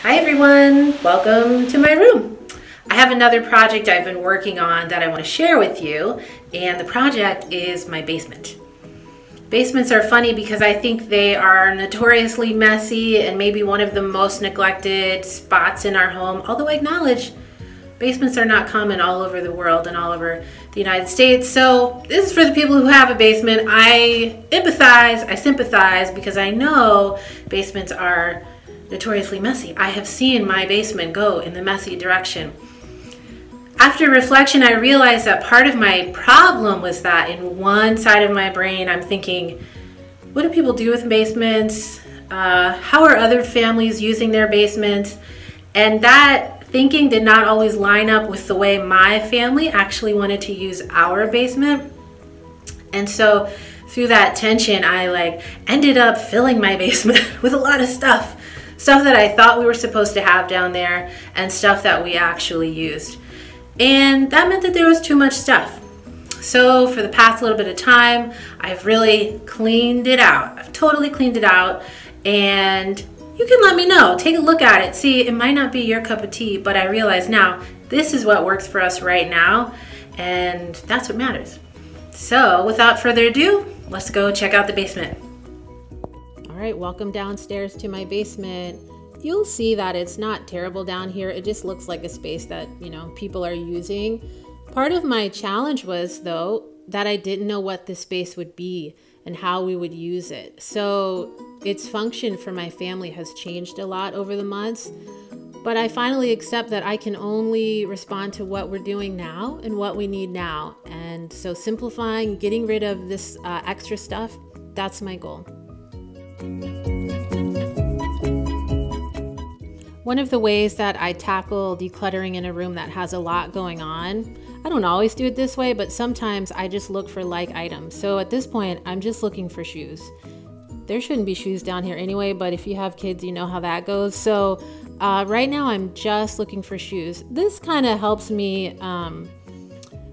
Hi everyone, welcome to my room. I have another project I've been working on that I want to share with you, and the project is my basement. Basements are funny because I think they are notoriously messy and maybe one of the most neglected spots in our home, although I acknowledge basements are not common all over the world and all over the United States. So this is for the people who have a basement. I empathize, I sympathize, because I know basements are notoriously messy. I have seen my basement go in the messy direction. After reflection, I realized that part of my problem was that in one side of my brain, I'm thinking, what do people do with basements? How are other families using their basements? And that thinking did not always line up with the way my family actually wanted to use our basement. And so through that tension, I ended up filling my basement with a lot of stuff that I thought we were supposed to have down there and stuff that we actually used. And that meant that there was too much stuff. So for the past little bit of time, I've really cleaned it out. I've totally cleaned it out, and you can let me know. Take a look at it. See, it might not be your cup of tea, but I realize now this is what works for us right now, and that's what matters. So without further ado, let's go check out the basement. All right, welcome downstairs to my basement. You'll see that it's not terrible down here. It just looks like a space that, people are using. Part of my challenge was, though, that I didn't know what this space would be and how we would use it. So its function for my family has changed a lot over the months, but I finally accept that I can only respond to what we're doing now and what we need now. And so simplifying, getting rid of this extra stuff, that's my goal. One of the ways that I tackle decluttering in a room that has a lot going on, I don't always do it this way, but sometimes I just look for like items. So at this point, I'm just looking for shoes. There shouldn't be shoes down here anyway, but if you have kids, you know how that goes. So right now I'm just looking for shoes. This kind of helps me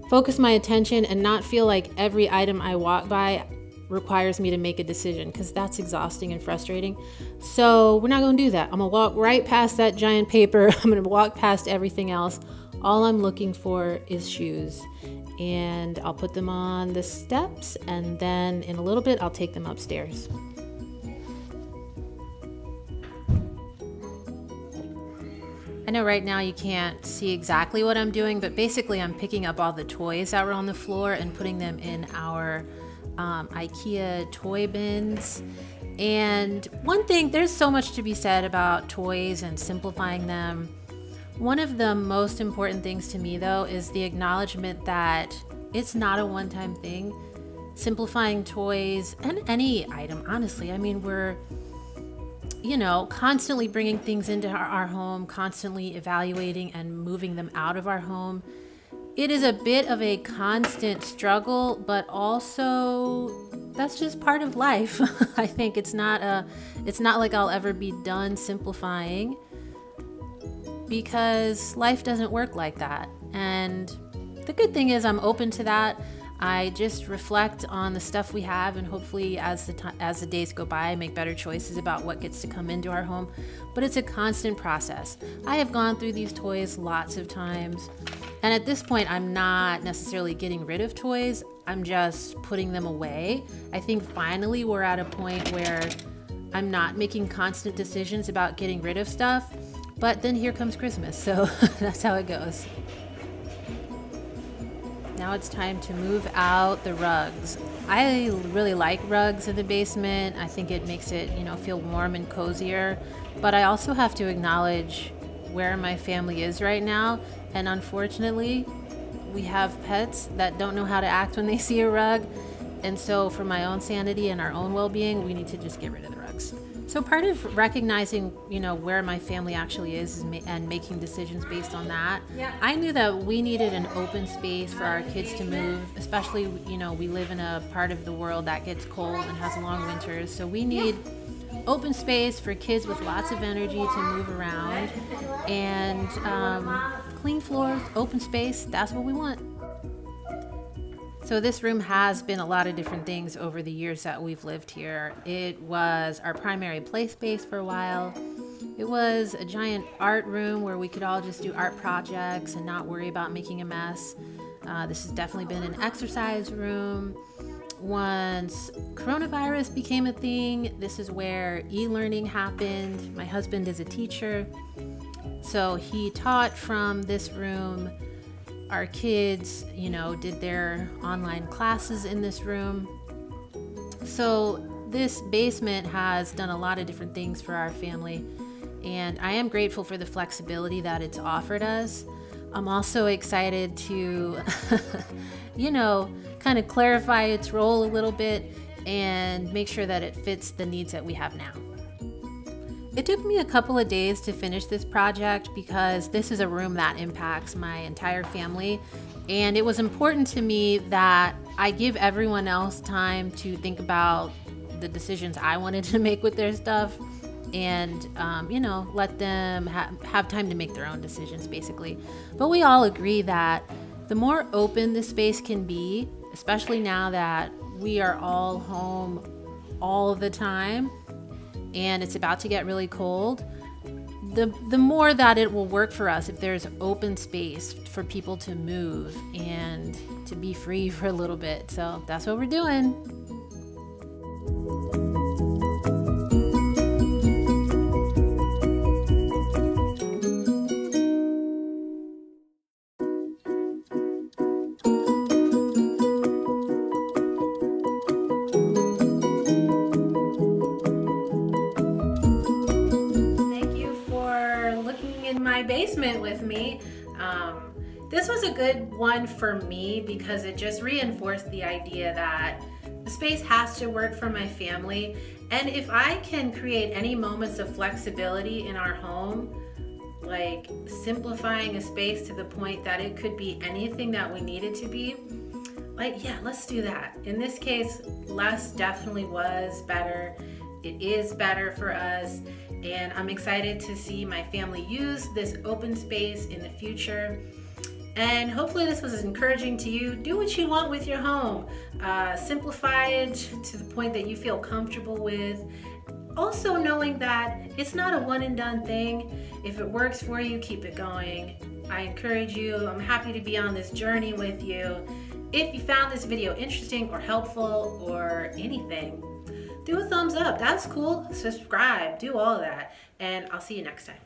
focus my attention and not feel like every item I walk by requires me to make a decision, because that's exhausting and frustrating. So we're not going to do that. I'm going to walk right past that giant paper. I'm going to walk past everything else. All I'm looking for is shoes, and I'll put them on the steps, and then in a little bit I'll take them upstairs. I know right now you can't see exactly what I'm doing, but basically I'm picking up all the toys that were on the floor and putting them in our IKEA toy bins. And one thing, there's so much to be said about toys and simplifying them. One of the most important things to me, though, is the acknowledgement that it's not a one-time thing. Simplifying toys and any item, honestly. I mean, we're constantly bringing things into our home, constantly evaluating and moving them out of our home. It is a bit of a constant struggle, but also that's just part of life. I think it's not like I'll ever be done simplifying, because life doesn't work like that. And the good thing is I'm open to that. I just reflect on the stuff we have, and hopefully as the days go by, I make better choices about what gets to come into our home. But it's a constant process. I have gone through these toys lots of times, and at this point, I'm not necessarily getting rid of toys. I'm just putting them away. I think finally we're at a point where I'm not making constant decisions about getting rid of stuff. But then here comes Christmas, so that's how it goes. Now it's time to move out the rugs. I really like rugs in the basement. I think it makes it, feel warm and cozier. But I also have to acknowledge where my family is right now. And unfortunately, we have pets that don't know how to act when they see a rug. And so for my own sanity and our own well-being, we need to just get rid of the rugs. So part of recognizing, where my family actually is and making decisions based on that, I knew that we needed an open space for our kids to move, especially, we live in a part of the world that gets cold and has long winters. So we need open space for kids with lots of energy to move around, and clean floors, open space, that's what we want. So this room has been a lot of different things over the years that we've lived here. It was our primary play space for a while. It was a giant art room where we could all just do art projects and not worry about making a mess. This has definitely been an exercise room. Once coronavirus became a thing, this is where e-learning happened. My husband is a teacher, so he taught from this room. Our kids, did their online classes in this room. So this basement has done a lot of different things for our family, and I am grateful for the flexibility that it's offered us. I'm also excited to, kind of clarify its role a little bit and make sure that it fits the needs that we have now. It took me a couple of days to finish this project because this is a room that impacts my entire family, and it was important to me that I give everyone else time to think about the decisions I wanted to make with their stuff, and let them have time to make their own decisions, basically. But we all agree that the more open the space can be, especially now that we are all home all the time and it's about to get really cold, the more that it will work for us if there's open space for people to move and to be free for a little bit. So that's what we're doing. My basement with me. This was a good one for me because it just reinforced the idea that the space has to work for my family, and if I can create any moments of flexibility in our home, like simplifying a space to the point that it could be anything that we need it to be, yeah, let's do that. In this case, less definitely was better. It is better for us, and I'm excited to see my family use this open space in the future. And hopefully this was encouraging to you. Do what you want with your home. Simplify it to the point that you feel comfortable with. Also knowing that it's not a one and done thing. If it works for you, keep it going. I encourage you. I'm happy to be on this journey with you. If you found this video interesting or helpful or anything, do a thumbs up. That's cool. Subscribe. Do all of that. And I'll see you next time.